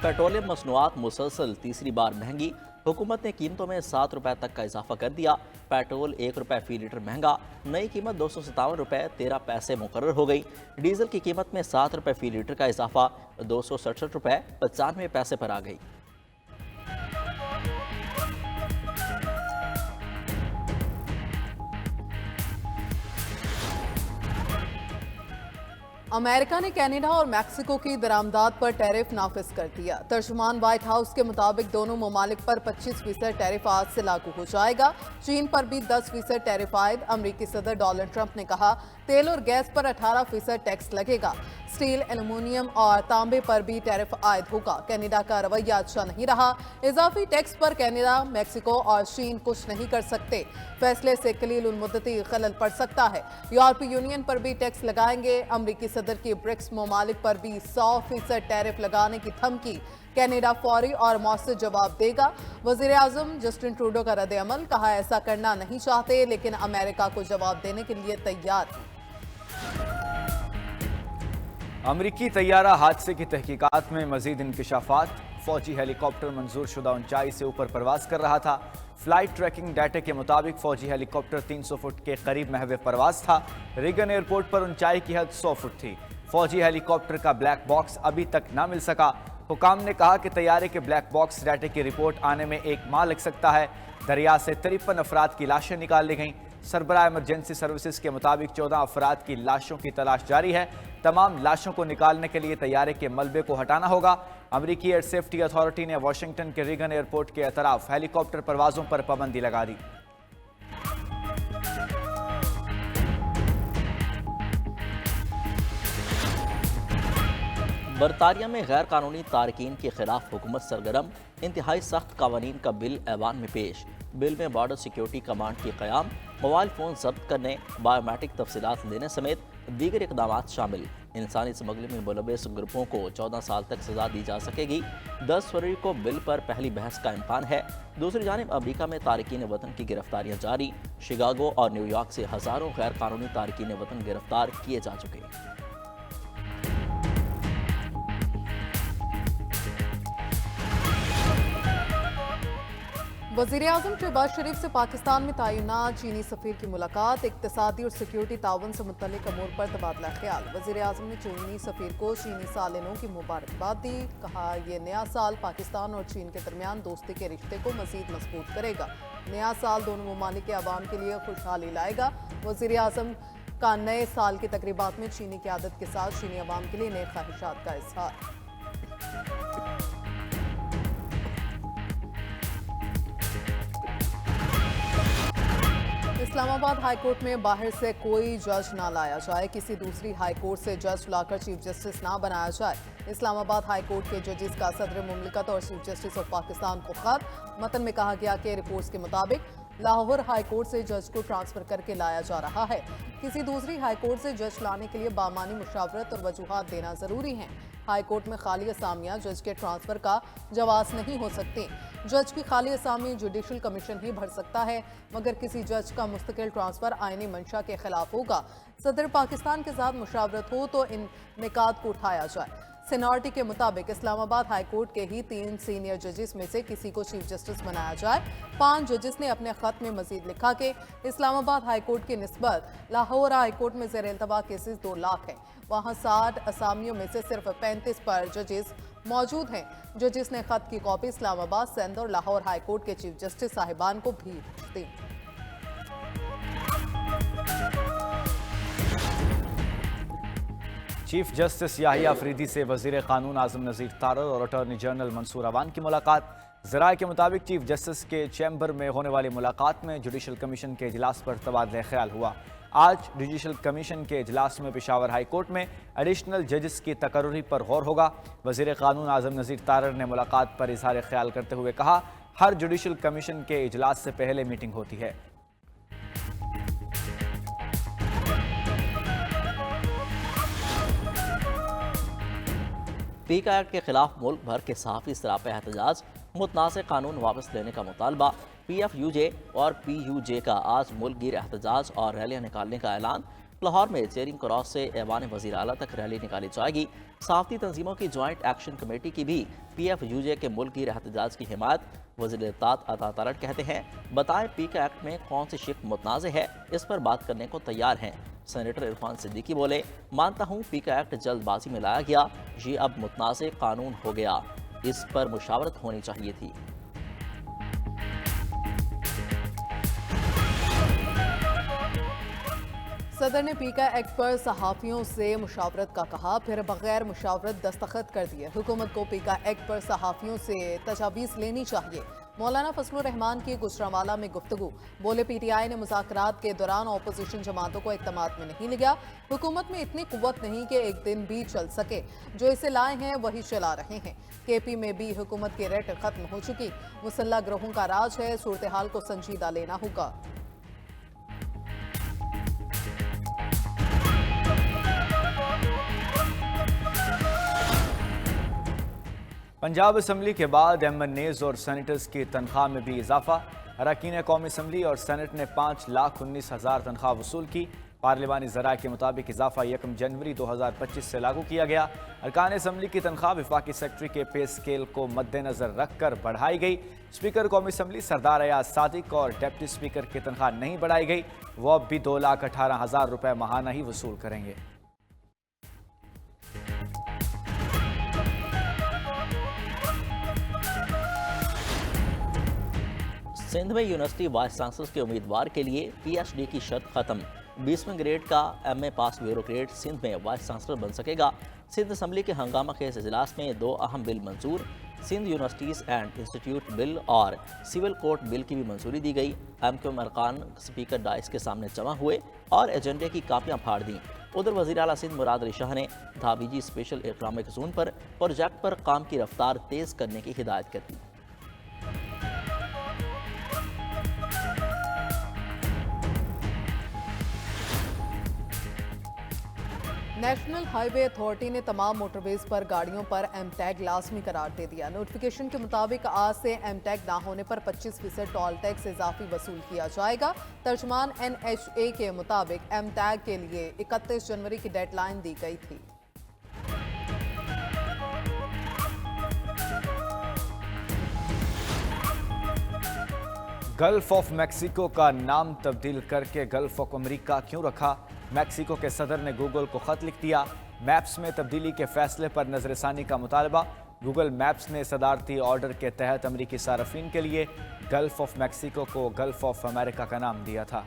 Petroleum मसनूआत मुसलसल तीसरी बार महंगी। हुकूमत ने कीमतों में 7 रुपए तक का इजाफा कर दिया। पेट्रोल 1 रुपए फी लीटर महंगा, नई कीमत 257 रुपए 13 पैसे मुकर्रर हो गई। डीजल की कीमत में 7 रुपए फी लीटर का इजाफा 267 रुपए 95 पैसे पर आ गई। अमेरिका ने कनाडा और मैक्सिको की दरामदात पर टैरिफ नाफिज कर दिया। तर्जुमान व्हाइट हाउस के मुताबिक दोनों ममालिक पर 25% टैरिफ आज से लागू हो जाएगा। चीन पर भी 10% टैरिफ आयद। अमरीकी सदर डोनाल्ड ट्रंप ने कहा तेल और गैस पर 18% टैक्स लगेगा। स्टील, एल्यूमिनियम और तांबे पर भी टैरिफ आयद होगा। कनाडा का रवैया अच्छा नहीं रहा। इजाफी टैक्स पर कनाडा, मैक्सिको और चीन कुछ नहीं कर सकते। फैसले से कलील उल मुद्दती खलल पड़ सकता है। यूरोपीय यूनियन पर भी टैक्स लगाएंगे। अमरीकी सदर की ब्रिक्स ममालिक पर भी 100% टैरिफ लगाने की धमकी। कनाडा फौरी और मौसर जवाब देगा। वजीर आजम जस्टिन ट्रूडो का रद्द अमल, कहा ऐसा करना नहीं चाहते लेकिन अमेरिका को जवाब देने के लिए तैयार हैं। अमरीकी तैयारा हादसे की तहकीकात में मजीद इंकशाफात। फौजी हेलीकॉप्टर मंजूर शुदा ऊंचाई से ऊपर परवाज कर रहा था। फ्लाइट ट्रैकिंग डाटा के मुताबिक फौजी हेलीकॉप्टर 300 फुट के करीब महवे परवाज था। रिगन एयरपोर्ट पर ऊंचाई की हद 100 फुट थी। फौजी हेलीकॉप्टर का ब्लैक बॉक्स अभी तक ना मिल सका। हुकाम ने कहा कि तैयारे के ब्लैक बॉक्स डाटा की रिपोर्ट आने में 1 माह लग सकता है। दरिया से 53 अफराद की लाशें निकाल ली गईं। सरबराह इमरजेंसी सर्विसेज के मुताबिक 14 अफराद की लाशों की तलाश जारी है। तमाम लाशों को निकालने के लिए तैयारे के मलबे को हटाना होगा। अमरीकी एयर सेफ्टी अथॉरिटी ने वाशिंगटन के रिगन एयरपोर्ट के अतराफ हेलीकॉप्टर परवाजों पर पाबंदी लगा दी। बरतानिया में गैर कानूनी तारकीन के खिलाफ हुकूमत सरगर्म। इंतहाई सख्त कवानीन का बिल ऐवान में पेश। बिल में बॉर्डर सिक्योरिटी कमांड की क़याम, मोबाइल फ़ोन जब्त करने, बायोमेट्रिक तफसीलात लेने समेत दीगर इकदाम शामिल। इंसानी स्मगलिंग में मुलव्वस ग्रुपों को 14 साल तक सजा दी जा सकेगी। 10 फरवरी को बिल पर पहली बहस का इम्कान है। दूसरी जानिब अमरीका में तारकीन वतन की गिरफ्तारियाँ जारी। शिकागो और न्यूयॉर्क से हज़ारों गैर कानूनी तारकीन वतन गिरफ्तार किए जा चुके हैं। वज़ीर आज़म शहबाज शरीफ से पाकिस्तान में तैनात चीनी सफ़ीर की मुलाकात। इक़्तिसादी और सिक्योरिटी ताउन से मुतल्लिक़ अमूर पर तबादला ख्याल। वज़ीर आज़म ने चीनी सफ़ीर को चीनी सालिनों की मुबारकबाद दी। कहा यह नया साल पाकिस्तान और चीन के दरमियान दोस्ती के रिश्ते को मज़ीद मजबूत करेगा। नया साल दोनों ममालिक के अवाम के लिए खुशहाली लाएगा। वज़ीर आज़म का नए साल की तकरीबात में चीनी क़यादत के साथ चीनी अवाम के लिए नए ख्वाहिशात का इज़हार। इस्लामाबाद हाईकोर्ट में बाहर से कोई जज ना लाया जाए। किसी दूसरी हाईकोर्ट से जज लाकर चीफ जस्टिस ना बनाया जाए। इस्लामाबाद हाईकोर्ट के जजेस का सदर मुमलिकत और चीफ जस्टिस ऑफ पाकिस्तान को खत। मतन में कहा गया कि रिपोर्ट्स के मुताबिक लाहौर हाईकोर्ट से जज को ट्रांसफर करके लाया जा रहा है। किसी दूसरी हाईकोर्ट से जज लाने के लिए बामानी मुशावरत और वजूहात देना जरूरी है। हाईकोर्ट में खाली असामियां जज के ट्रांसफर का जवाब नहीं हो सकती। जज की खाली असामी जुडिशल कमीशन ही भर सकता है, मगर किसी जज का मुस्तकिल ट्रांसफर आईनी मंशा के खिलाफ होगा। सदर पाकिस्तान के साथ मुशावरत हो तो इन निकात को उठाया जाए। सीनियरिटी के मुताबिक इस्लामाबाद हाईकोर्ट के ही 3 सीनियर जजेस में से किसी को चीफ जस्टिस बनाया जाए। 5 जजेस ने अपने खत में मजीद लिखा कि इस्लामाबाद हाईकोर्ट की निस्बत लाहौर हाईकोर्ट में ज़ेर इल्तवा केसेस 2 लाख हैं। वहाँ 60 असामियों में से सिर्फ 35 पर जजेस मौजूद हैं। जजेस ने खत की कॉपी इस्लामाबाद, सिंध और लाहौर हाईकोर्ट के चीफ जस्टिस साहिबान को भी दी। चीफ जस्टिस याहिया अफरीदी से वजीर कानून आजम नज़ीर तारर और अटॉर्नी जनरल मंसूर अवान की मुलाकात। ज़राए के मुताबिक चीफ जस्टिस के चैम्बर में होने वाली मुलाकात में जुडिशल कमीशन के इजलास पर तबादला ख्याल हुआ। आज जुडिशल कमीशन के इजलास में पेशावर हाई कोर्ट में एडिशनल जजेस की तकर्री पर गौर होगा। वजीर कानून आजम नज़ीर तारर ने मुलाकात पर इजहार ख्याल करते हुए कहा, हर जुडिशल कमीशन के इजलास से पहले मीटिंग होती है। पीका एक्ट के खिलाफ मुल्क भर के सहाफ़ी सरापा एहतजाज। मुतनाज़ कानून वापस लेने का मुतालबा। PFUJ और PUJ का आज मुल्क गिर एहतजाज और रैलियाँ निकालने का ऐलान। लाहौर में चेरिंग क्रॉस से ऐवान वज़ीर आला तक रैली निकाली जाएगी। सहाफ़ती तंजीमों की ज्वाइंट एक्शन कमेटी की भी PFUJ के मुल्क की एहतजाज की हिमायत। वज़ीर इत्तेहाद अता तारड़ कहते हैं, बताएं पीका एक्ट में कौन सी शिक मुतनाज़ है, इस पर बात करने को तैयार हैं। सेनेटर इरफान सिद्दीकी बोले, मानता हूँ पीका एक्ट जल्दबाजी में लाया गया, ये अब मुतनाज़ कानून हो गया, इस पर मुशावरत होनी चाहिए थी। सदर ने पीका एक्ट पर सहाफ़ियों से मुशावरत का कहा, फिर बगैर मुशावरत दस्तखत कर दिए। हुकूमत को पीका एक्ट पर सहाफ़ियों से तजावीज़ लेनी चाहिए। मौलाना फजलुर रहमान की गुजरांवाला में गुफ्तगू। बोले, PTI ने मुज़ाकरात के दौरान अपोजिशन जमातों को इक़्तिमाद में नहीं लिया। हुकूमत में इतनी कुव्वत नहीं कि एक दिन भी चल सके, जो इसे लाए हैं वही चला रहे हैं। KP में भी हुकूमत की रेट खत्म हो चुकी। मुसल्लह ग्रोहों का राज है, सूरत हाल को संजीदा लेना होगा। पंजाब असम्बली के बाद MNAs और सेनेटर्स की तनख्वाह में भी इजाफा। अरकान कौमी असम्बली और सेनेट ने 5,19,000 तनख्वाह वसूल की। पार्लिमानी ज़राए के मुताबिक इजाफा 1 जनवरी 2025 से लागू किया गया। अरकान असम्बली की तनख्वाह वफाकी सेक्रेटरी के पे स्केल को मद्देनजर रखकर बढ़ाई गई। स्पीकर कौमी असम्बली सरदार अयाज सादिक और डिप्टी स्पीकर की तनख्वाह नहीं बढ़ाई गई। वो अब भी 2,18,000 रुपये माहाना ही वसूल करेंगे। सिंध में यूनिवर्सिटी वाइस चांसलर के उम्मीदवार के लिए PhD की शर्त खत्म। 20वें ग्रेड का MA पास ब्यूरोक्रेट सिंध में वाइस चांसलर बन सकेगा। सिंध असम्बली के हंगामा खेज इजलास में 2 अहम बिल मंजूर। Sindh universities and institute bill और सिविल कोर्ट बिल की भी मंजूरी दी गई। MQM अरकान स्पीकर डाइस के सामने जमा हुए और एजेंडे की कापियां फाड़ दी। उधर वज़ीर आला सिंध मुराद अली शाह ने धाबीजी स्पेशल इकनॉमिक जोन पर प्रोजेक्ट पर काम की रफ्तार तेज़ करने की हिदायत कर दी। नेशनल हाईवे अथॉरिटी ने तमाम मोटरवेज पर गाड़ियों पर M-टैग लाजमी करार दे दिया। नोटिफिकेशन के मुताबिक आज से M-टैग ना होने पर 25% टोल टैक्स इजाफी वसूल किया जाएगा। तर्जमान NHA के मुताबिक M-टैग के लिए 31 जनवरी की डेडलाइन दी गई थी। गल्फ ऑफ मैक्सिको का नाम तब्दील करके गल्फ ऑफ अमेरिका क्यों रखा? मैक्सिको के सदर ने गूगल को खत लिख दिया। मैप्स में तब्दीली के फैसले पर नजरसानी का मुतालबा। गूगल मैप्स ने सदारती ऑर्डर के तहत अमरीकी सार्फिन के लिए गल्फ ऑफ मैक्सिको को गल्फ ऑफ अमेरिका का नाम दिया था।